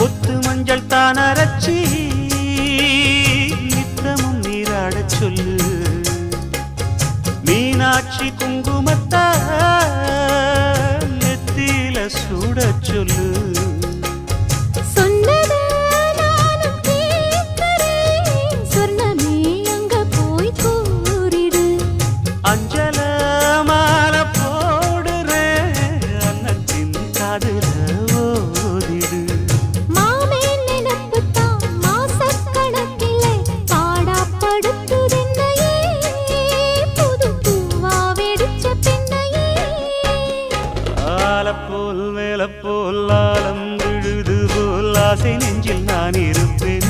ஒத்து மஞ்சள் தான் அரைச்சி நித்தமும் நீராடச் சொல்லு. மீனாட்சி குங்குமத்தா நெத்தியில சூடச் சொல்லு. அஞ்சல மாலை போடுறேன் அன்னத்தின் காதுல ஓதிடு. மாமே நினைப்புத்தான் மாசக்கணக்கிலே பாடாப்படுத்துதென்னையே புது பூவா வெடிச்ச பெண்ணையே. ஆலப்போல் மேலப்போல் ஆலம் விழுது போல் ஆசை நெஞ்சில் நான் இருப்பேன்.